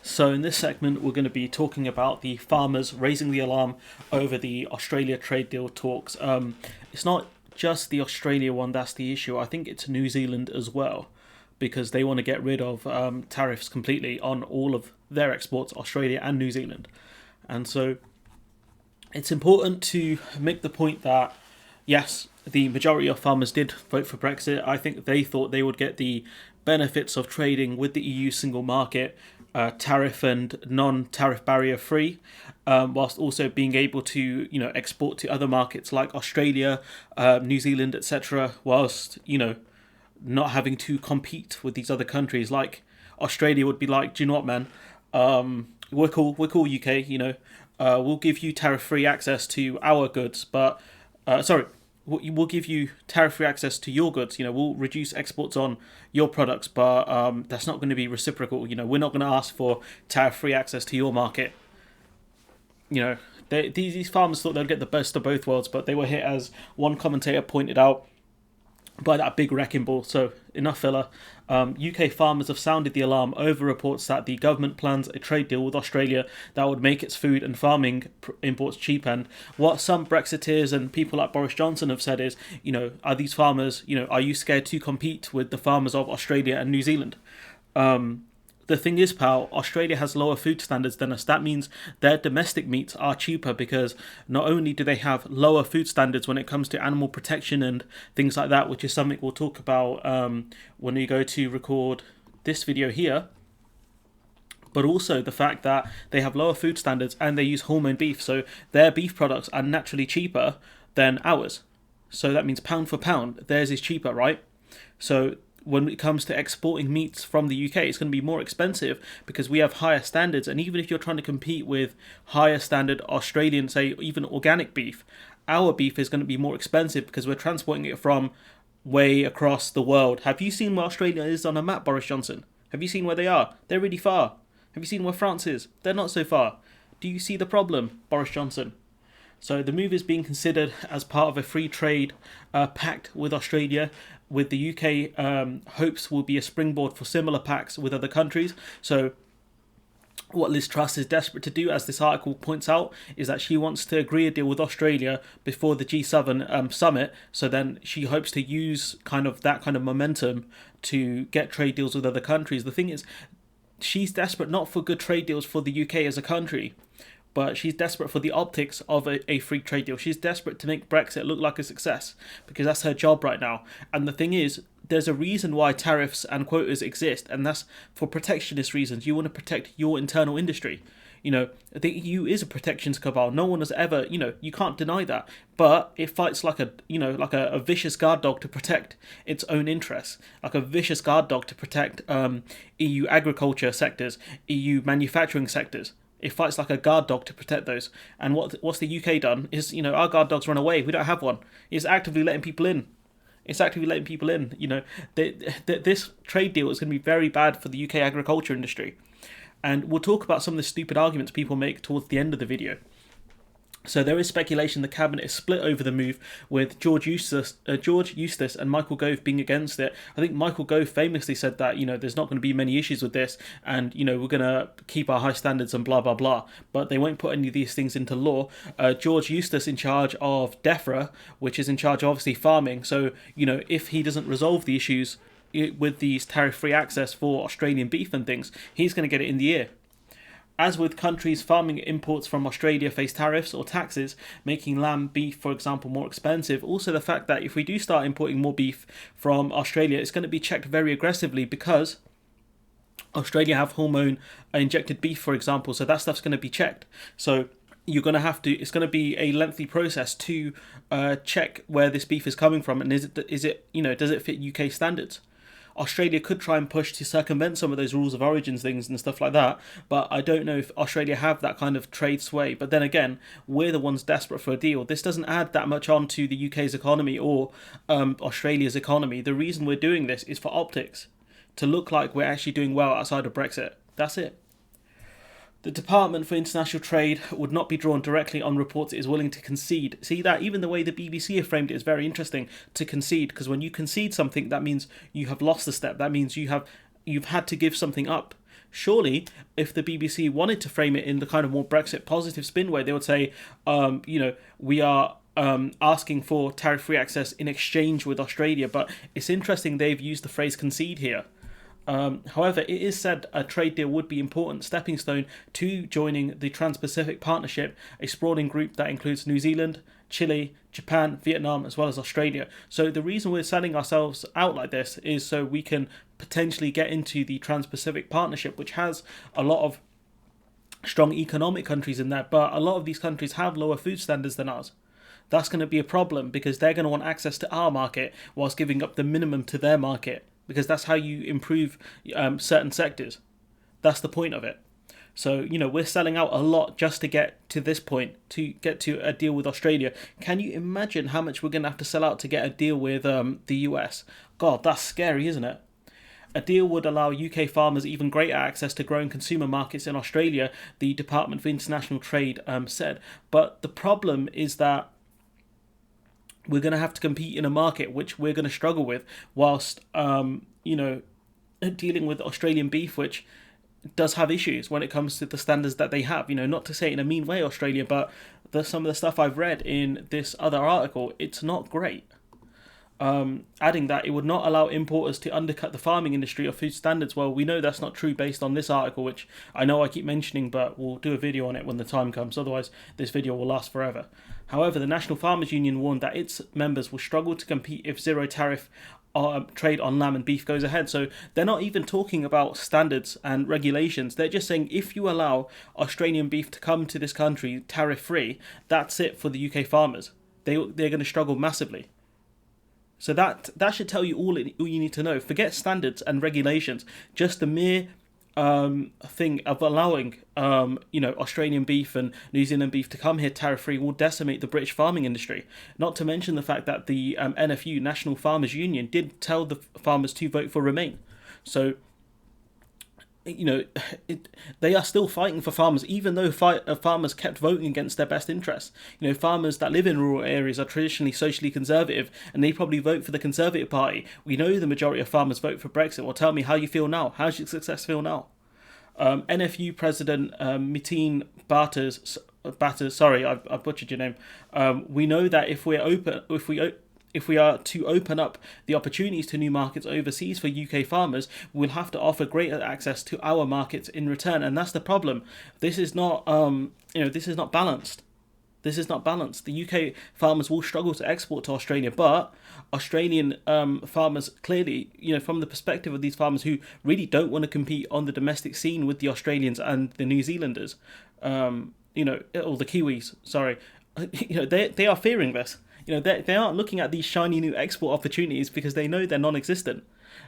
So in this segment, we're going to be talking about the farmers raising the alarm over the Australia trade deal talks. It's not just the Australia one that's the issue. I think it's New Zealand as well, because they want to get rid of tariffs completely on all of their exports, Australia and New Zealand. And so it's important to make the point that, yes, the majority of farmers did vote for Brexit. I think they thought they would get the benefits of trading with the EU single market, tariff and non-tariff barrier free, whilst also being able to export to other markets like Australia, New Zealand, etc. Whilst not having to compete with these other countries. Like Australia would be like, do you know what, man? We're cool, UK. We'll give you tariff-free access to our goods, but we'll give you tariff-free access to your goods. We'll reduce exports on your products, but that's not going to be reciprocal. We're not going to ask for tariff-free access to your market. These farmers thought they'd get the best of both worlds, but they were hit, as one commentator pointed out, by that big wrecking ball. So enough filler. UK farmers have sounded the alarm over reports that the government plans a trade deal with Australia that would make its food and farming imports cheap. And what some Brexiteers and people like Boris Johnson have said is, are these farmers, are you scared to compete with the farmers of Australia and New Zealand? The thing is, pal, Australia has lower food standards than us. That means their domestic meats are cheaper because not only do they have lower food standards when it comes to animal protection and things like that, which is something we'll talk about when we go to record this video here, but also the fact that they have lower food standards and they use hormone beef, so their beef products are naturally cheaper than ours. So that means pound for pound, theirs is cheaper, right? So when it comes to exporting meats from the UK, it's going to be more expensive because we have higher standards. And even if you're trying to compete with higher standard Australian, say, even organic beef, our beef is going to be more expensive because we're transporting it from way across the world. Have you seen where Australia is on a map, Boris Johnson? Have you seen where they are? They're really far. Have you seen where France is? They're not so far. Do you see the problem, Boris Johnson? So the move is being considered as part of a free trade pact with Australia, with the UK hopes will be a springboard for similar pacts with other countries. So what Liz Truss is desperate to do, as this article points out, is that she wants to agree a deal with Australia before the G7 summit. So then she hopes to use that kind of momentum to get trade deals with other countries. The thing is, she's desperate not for good trade deals for the UK as a country, but she's desperate for the optics of a free trade deal. She's desperate to make Brexit look like a success because that's her job right now. And the thing is, there's a reason why tariffs and quotas exist, and that's for protectionist reasons. You want to protect your internal industry. The EU is a protections cabal. No one has ever, you can't deny that. But it fights like a vicious guard dog to protect its own interests, like a vicious guard dog to protect EU agriculture sectors, EU manufacturing sectors. It fights like a guard dog to protect those. And what's the UK done is, our guard dogs run away. We don't have one. It's actively letting people in. This trade deal is going to be very bad for the UK agriculture industry. And we'll talk about some of the stupid arguments people make towards the end of the video. So there is speculation the cabinet is split over the move, with George Eustace and Michael Gove being against it. I think Michael Gove famously said that there's not going to be many issues with this, and we're going to keep our high standards and blah blah blah. But they won't put any of these things into law. George Eustace in charge of DEFRA, which is in charge of obviously farming. So if he doesn't resolve the issues with these tariff-free access for Australian beef and things, he's going to get it in the ear. As with countries, farming imports from Australia face tariffs or taxes, making lamb, beef, for example, more expensive. Also, the fact that if we do start importing more beef from Australia, it's going to be checked very aggressively because Australia have hormone-injected beef, for example, so that stuff's going to be checked. So you're going to have to. It's going to be a lengthy process to check where this beef is coming from, and does it fit UK standards? Australia could try and push to circumvent some of those rules of origins things and stuff like that, but I don't know if Australia have that kind of trade sway. But then again, we're the ones desperate for a deal. This doesn't add that much on to the UK's economy or Australia's economy. The reason we're doing this is for optics, to look like we're actually doing well outside of Brexit. That's it. The Department for International Trade would not be drawn directly on reports it is willing to concede. See that? Even the way the BBC have framed it is very interesting, to concede, because when you concede something, that means you have lost a step. That means you've had to give something up. Surely, if the BBC wanted to frame it in the kind of more Brexit positive spin way, they would say, we are asking for tariff-free access in exchange with Australia. But it's interesting they've used the phrase concede here. However, it is said a trade deal would be important stepping stone to joining the Trans-Pacific Partnership, a sprawling group that includes New Zealand, Chile, Japan, Vietnam, as well as Australia. So the reason we're selling ourselves out like this is so we can potentially get into the Trans-Pacific Partnership, which has a lot of strong economic countries in there, but a lot of these countries have lower food standards than us. That's going to be a problem because they're going to want access to our market whilst giving up the minimum to their market, because that's how you improve certain sectors. That's the point of it. So, we're selling out a lot just to get to this point, to get to a deal with Australia. Can you imagine how much we're going to have to sell out to get a deal with the US? God, that's scary, isn't it? A deal would allow UK farmers even greater access to growing consumer markets in Australia, the Department for International Trade said. But the problem is that we're going to have to compete in a market which we're going to struggle with whilst, dealing with Australian beef, which does have issues when it comes to the standards that they have. Not to say it in a mean way, Australia, but some of the stuff I've read in this other article, it's not great. Adding that it would not allow importers to undercut the farming industry or food standards. Well, we know that's not true based on this article, which I know I keep mentioning, but we'll do a video on it when the time comes. Otherwise, this video will last forever. However, the National Farmers Union warned that its members will struggle to compete if zero tariff trade on lamb and beef goes ahead. So they're not even talking about standards and regulations. They're just saying if you allow Australian beef to come to this country tariff-free, that's it for the UK farmers. They're going to struggle massively. So that should tell you all you need to know. Forget standards and regulations. Just the mere thing of allowing Australian beef and New Zealand beef to come here tariff-free will decimate the British farming industry. Not to mention the fact that the NFU, National Farmers Union, did tell the farmers to vote for Remain. So they are still fighting for farmers, even though farmers kept voting against their best interests. Farmers that live in rural areas are traditionally socially conservative, and they probably vote for the Conservative Party. We know the majority of farmers vote for Brexit. Well, tell me how you feel now. How's your success feel now? NFU President Mitin Batters, sorry, I butchered your name. We know that if we are to open up the opportunities to new markets overseas for UK farmers, we'll have to offer greater access to our markets in return, and that's the problem. This is not, this is not balanced. This is not balanced. The UK farmers will struggle to export to Australia, but Australian farmers clearly, from the perspective of these farmers who really don't want to compete on the domestic scene with the Australians and the New Zealanders, or the Kiwis, sorry, they are fearing this. They aren't looking at these shiny new export opportunities because they know they're non-existent.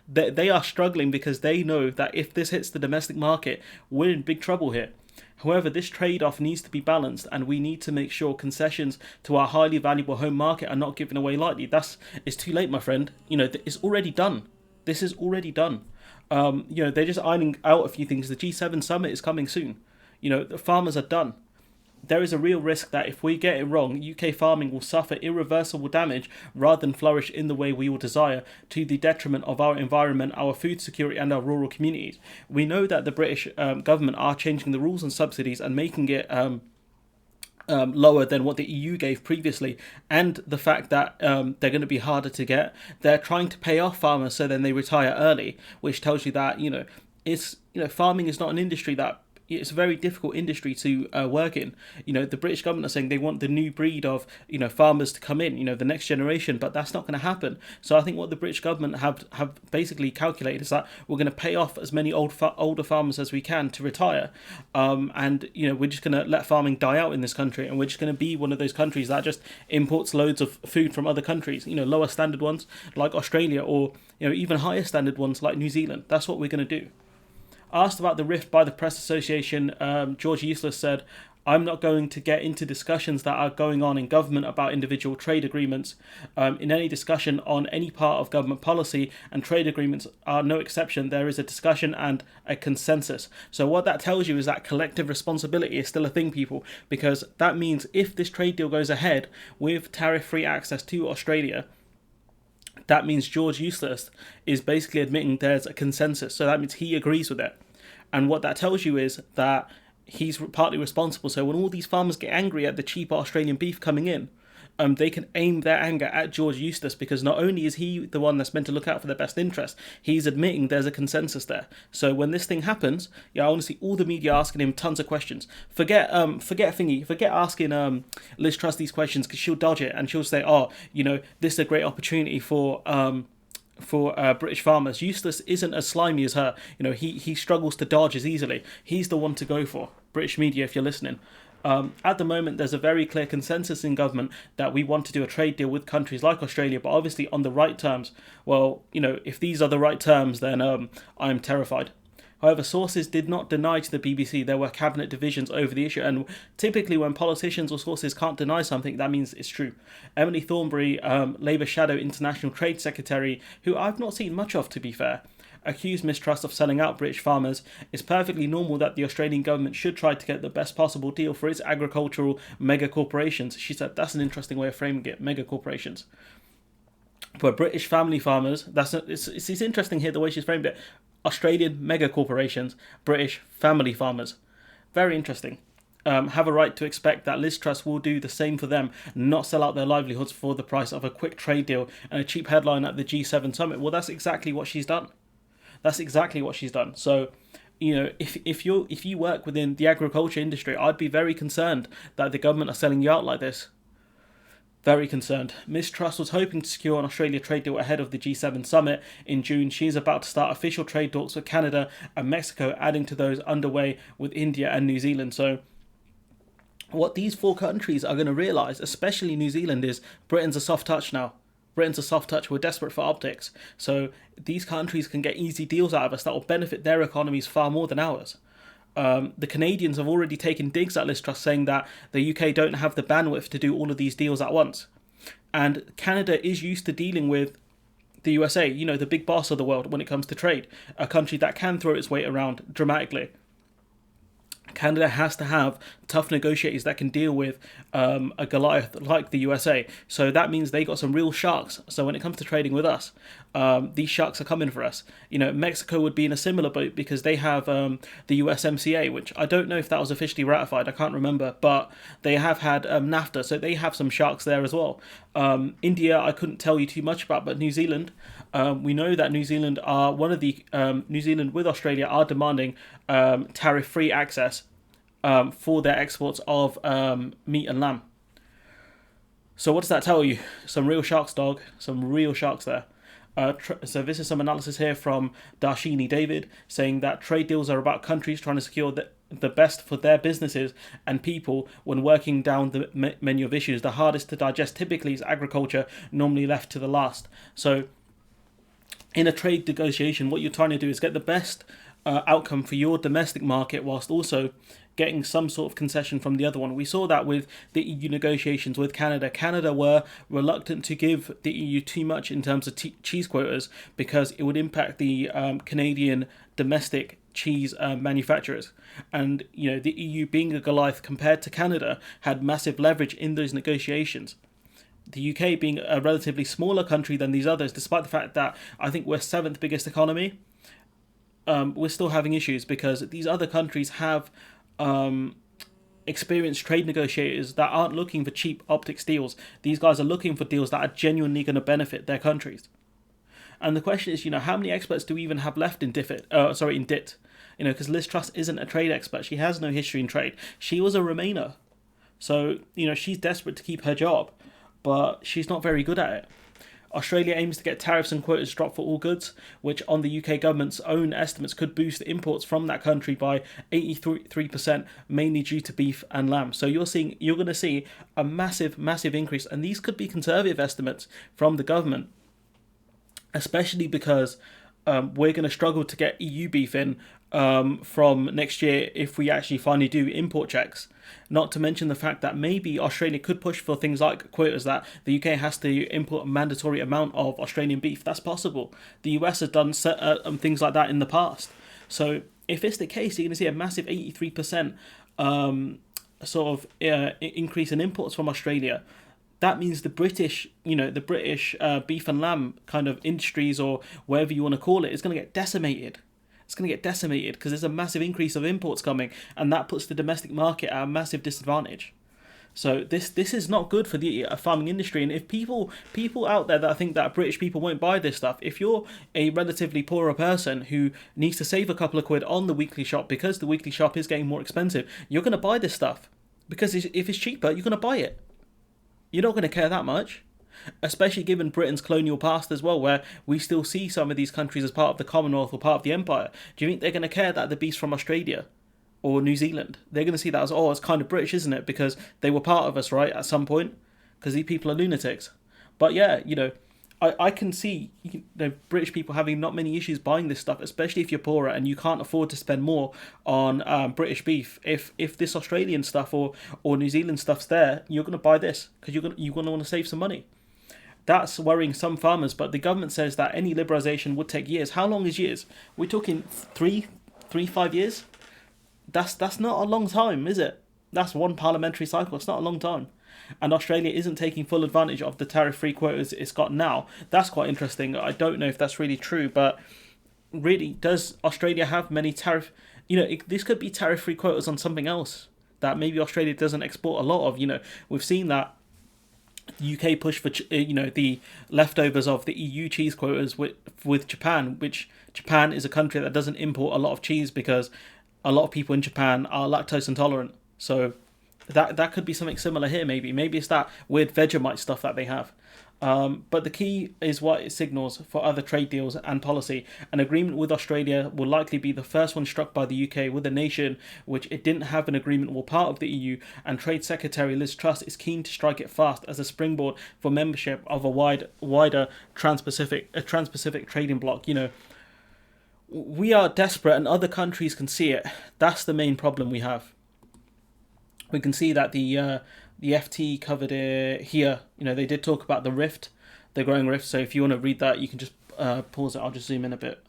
They are struggling because they know that if this hits the domestic market, we're in big trouble here. However, this trade-off needs to be balanced, and we need to make sure concessions to our highly valuable home market are not given away lightly. It's too late, my friend. It's already done. This is already done. They're just ironing out a few things. The G7 summit is coming soon. The farmers are done. There is a real risk that if we get it wrong, UK farming will suffer irreversible damage rather than flourish in the way we will desire, to the detriment of our environment, our food security and our rural communities. We know that the British government are changing the rules and subsidies and making it lower than what the EU gave previously, and the fact that they're going to be harder to get. They're trying to pay off farmers so then they retire early, which tells you that farming is not an industry that it's a very difficult industry to work in. The British government are saying they want the new breed of farmers to come in, the next generation, but that's not going to happen. So I think what the British government have basically calculated is that we're going to pay off as many older farmers as we can to retire, and we're just going to let farming die out in this country, and we're just going to be one of those countries that just imports loads of food from other countries, lower standard ones like Australia, or even higher standard ones like New Zealand. That's what we're going to do. Asked about the rift by the Press Association, George Useless said, "I'm not going to get into discussions that are going on in government about individual trade agreements. In any discussion on any part of government policy, and trade agreements are no exception, there is a discussion and a consensus." So what that tells you is that collective responsibility is still a thing, people, because that means if this trade deal goes ahead with tariff-free access to Australia, that means George Useless is basically admitting there's a consensus. So that means he agrees with it. And what that tells you is that he's partly responsible. So when all these farmers get angry at the cheap Australian beef coming in, they can aim their anger at George Eustace, because not only is he the one that's meant to look out for their best interest, he's admitting there's a consensus there. So when this thing happens, I want to see all the media asking him tons of questions. Forget asking Liz Truss these questions, because she'll dodge it and she'll say, this is a great opportunity for British farmers. Eustace isn't as slimy as her. He struggles to dodge as easily. He's the one to go for. British media, if you're listening. At the moment, there's a very clear consensus in government that we want to do a trade deal with countries like Australia, but obviously on the right terms. Well, if these are the right terms, then I'm terrified. However, sources did not deny to the BBC there were cabinet divisions over the issue, and typically when politicians or sources can't deny something, that means it's true. Emily Thornberry, Labour Shadow International Trade Secretary, who I've not seen much of, to be fair, accused Miss Truss of selling out British farmers. It's perfectly normal that the Australian government should try to get the best possible deal for its agricultural mega corporations. She said that's an interesting way of framing it, mega corporations. For British family farmers, it's interesting here the way she's framed it. Australian mega corporations, British family farmers. Very interesting. Have a right to expect that Liz Truss will do the same for them, not sell out their livelihoods for the price of a quick trade deal and a cheap headline at the G7 summit. Well, that's exactly what she's done. So, if you work within the agriculture industry, I'd be very concerned that the government are selling you out like this. Very concerned. Ms Truss was hoping to secure an Australia trade deal ahead of the G7 summit in June. She is about to start official trade talks with Canada and Mexico, adding to those underway with India and New Zealand. So what these four countries are going to realise, especially New Zealand, is Britain's a soft touch now. We're desperate for optics. So these countries can get easy deals out of us that will benefit their economies far more than ours. The Canadians have already taken digs at Liz Truss, saying that the UK don't have the bandwidth to do all of these deals at once. And Canada is used to dealing with the USA, the big boss of the world when it comes to trade, a country that can throw its weight around dramatically. Canada has to have tough negotiators that can deal with a Goliath like the USA. So that means they got some real sharks. So when it comes to trading with us, these sharks are coming for us. Mexico would be in a similar boat because they have the USMCA, which I don't know if that was officially ratified. I can't remember, but they have had NAFTA, so they have some sharks there as well. India, I couldn't tell you too much about, but New Zealand, we know that New Zealand are New Zealand with Australia are demanding tariff-free access for their exports of meat and lamb. So what does that tell you? Some real sharks, dog. Some real sharks there. So this is some analysis here from Darshini David, saying that trade deals are about countries trying to secure the best for their businesses and people when working down the menu of issues. The hardest to digest typically is agriculture, normally left to the last. So in a trade negotiation, what you're trying to do is get the best outcome for your domestic market whilst also getting some sort of concession from the other one. We saw that with the EU negotiations with Canada. Canada were reluctant to give the EU too much in terms of cheese quotas because it would impact the Canadian domestic cheese manufacturers. And the EU, being a Goliath compared to Canada, had massive leverage in those negotiations. The UK being a relatively smaller country than these others, despite the fact that I think we're 7th biggest economy, we're still having issues because these other countries have experienced trade negotiators that aren't looking for cheap optics deals. These guys are looking for deals that are genuinely going to benefit their countries. And the question is, how many experts do we even have left in DIT? Because Liz Truss isn't a trade expert. She has no history in trade. She was a Remainer. So, she's desperate to keep her job, but she's not very good at it. Australia aims to get tariffs and quotas dropped for all goods, which on the UK government's own estimates could boost imports from that country by 83%, mainly due to beef and lamb. So you're going to see a massive increase, and these could be conservative estimates from the government, especially because we're going to struggle to get EU beef in from next year if we actually finally do import checks. Not to mention the fact that maybe Australia could push for things like quotas that the UK has to import a mandatory amount of Australian beef. That's possible. The US has done things like that in the past. So if it's the case, you're going to see a massive 83% increase in imports from Australia. That means the British beef and lamb kind of industries, or whatever you want to call it, is going to get decimated. It's going to get decimated because there's a massive increase of imports coming, and that puts the domestic market at a massive disadvantage. So this is not good for the farming industry. And if people out there that think that British people won't buy this stuff, if you're a relatively poorer person who needs to save a couple of quid on the weekly shop because the weekly shop is getting more expensive, you're going to buy this stuff because if it's cheaper, you're going to buy it. You're not going to care that much, especially given Britain's colonial past as well, where we still see some of these countries as part of the Commonwealth or part of the Empire. Do you think they're going to care that the beef's from Australia or New Zealand? They're going to see that as, oh, it's kind of British, isn't it? Because they were part of us, right, at some point? Because these people are lunatics. But yeah, I can see British people having not many issues buying this stuff, especially if you're poorer and you can't afford to spend more on British beef. If this Australian stuff or New Zealand stuff's there, you're going to buy this because you're going to want to save some money. That's worrying some farmers, but the government says that any liberalisation would take years. How long is years? We're talking 5 years? That's not a long time, is it? That's one parliamentary cycle. It's not a long time. And Australia isn't taking full advantage of the tariff-free quotas it's got now. That's quite interesting. I don't know if that's really true, but really, does Australia have many this could be tariff-free quotas on something else that maybe Australia doesn't export a lot of. We've seen that the UK push for the leftovers of the EU cheese quotas with Japan, which Japan is a country that doesn't import a lot of cheese because a lot of people in Japan are lactose intolerant. So that could be something similar here. Maybe it's that weird Vegemite stuff that they have. But the key is what it signals for other trade deals and policy. An agreement with Australia will likely be the first one struck by the UK with a nation which it didn't have an agreement or part of the EU, and Trade Secretary Liz Truss is keen to strike it fast as a springboard for membership of a wider trans-Pacific trading bloc. We are desperate and other countries can see it. That's the main problem we have. We can see that the FT covered it here. They did talk about the rift, the growing rift. So if you want to read that, you can just pause it. I'll just zoom in a bit.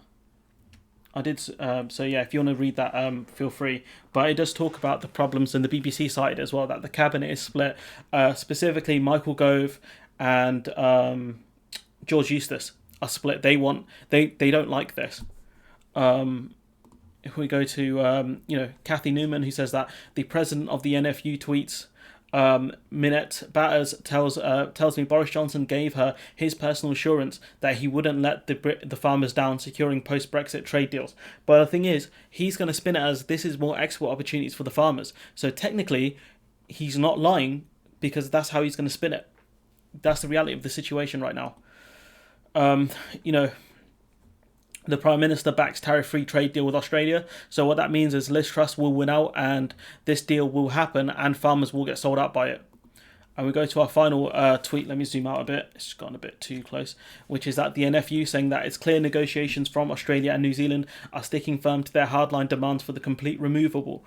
I did. So yeah, if you want to read that, feel free. But it does talk about the problems in the BBC side as well, that the cabinet is split. Specifically, Michael Gove and George Eustace are split. They don't like this. If we go to Cathy Newman, who says that the president of the NFU tweets, Minette Batters tells me Boris Johnson gave her his personal assurance that he wouldn't let the farmers down, securing post-Brexit trade deals. But the thing is, he's going to spin it as this is more export opportunities for the farmers. So technically, he's not lying because that's how he's going to spin it. That's the reality of the situation right now. The Prime Minister backs tariff-free trade deal with Australia. So what that means is Liz Truss will win out and this deal will happen and farmers will get sold out by it. And we go to our final tweet. Let me zoom out a bit. It's gone a bit too close. Which is that the NFU saying that it's clear negotiations from Australia and New Zealand are sticking firm to their hardline demands for the complete removal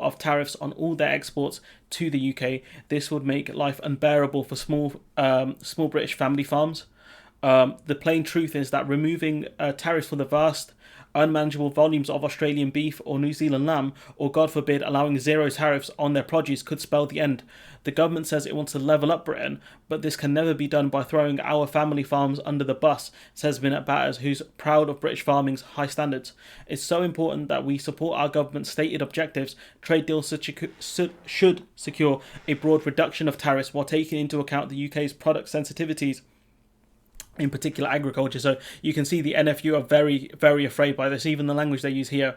of tariffs on all their exports to the UK. This would make life unbearable for small British family farms. The plain truth is that removing tariffs for the vast, unmanageable volumes of Australian beef or New Zealand lamb, or God forbid allowing zero tariffs on their produce, could spell the end. The government says it wants to level up Britain, but this can never be done by throwing our family farms under the bus, says Minette Batters, who's proud of British farming's high standards. It's so important that we support our government's stated objectives. Trade deals should secure a broad reduction of tariffs while taking into account the UK's product sensitivities, in particular agriculture. So you can see the NFU are very, very afraid by this. Even the language they use here,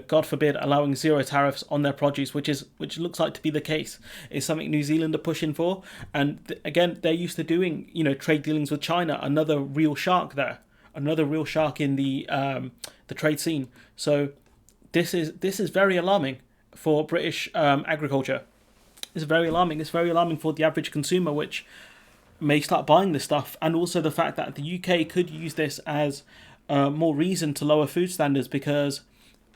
God forbid allowing zero tariffs on their produce, which looks like to be the case, is something New Zealand are pushing for. And again, they're used to doing trade dealings with China, another real shark in the trade scene. So this is very alarming for British agriculture. It's very alarming. It's very alarming for the average consumer, which may start buying this stuff, and also the fact that the UK could use this as more reason to lower food standards, because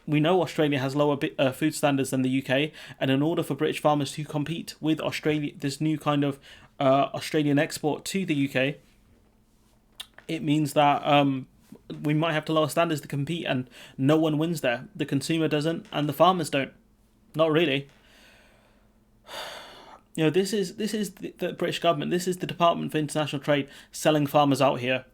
we know Australia has lower food standards than the UK, and in order for British farmers to compete with Australia, this new kind of Australian export to the UK, it means that we might have to lower standards to compete, and no one wins there. The consumer doesn't, and the farmers don't. Not really. This is the British government. This is the Department for International Trade selling farmers out here.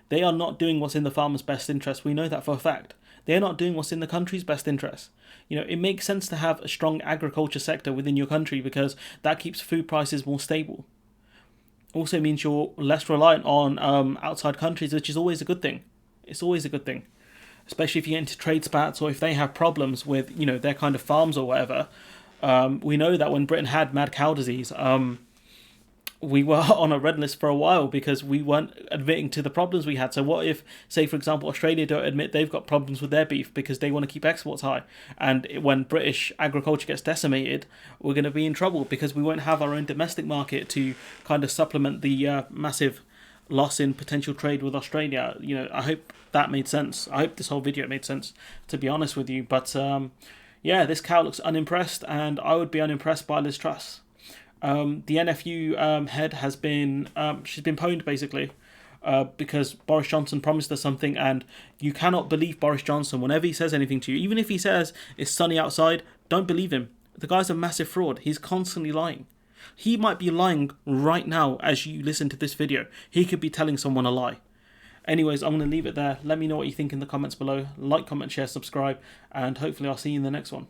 They are not doing what's in the farmers' best interest. We know that for a fact. They're not doing what's in the country's best interest. You know, it makes sense to have a strong agriculture sector within your country because that keeps food prices more stable. Also means you're less reliant on outside countries, which is always a good thing. It's always a good thing, especially if you get into trade spats or if they have problems with, you know, their kind of farms or whatever. We know that when Britain had mad cow disease, we were on a red list for a while because we weren't admitting to the problems we had. So what if, say, for example, Australia don't admit they've got problems with their beef because they want to keep exports high? And when British agriculture gets decimated, we're going to be in trouble because we won't have our own domestic market to kind of supplement the massive loss in potential trade with Australia. You know, I hope that made sense. I hope this whole video made sense, to be honest with you. But yeah, this cow looks unimpressed, and I would be unimpressed by Liz Truss. The NFU head has been she's been pwned basically because Boris Johnson promised her something, and you cannot believe Boris Johnson whenever he says anything to you. Even if he says it's sunny outside, don't believe him. The guy's a massive fraud. He's constantly lying. He might be lying right now as you listen to this video. He could be telling someone a lie. Anyways, I'm going to leave it there. Let me know what you think in the comments below. Like, comment, share, subscribe, and hopefully I'll see you in the next one.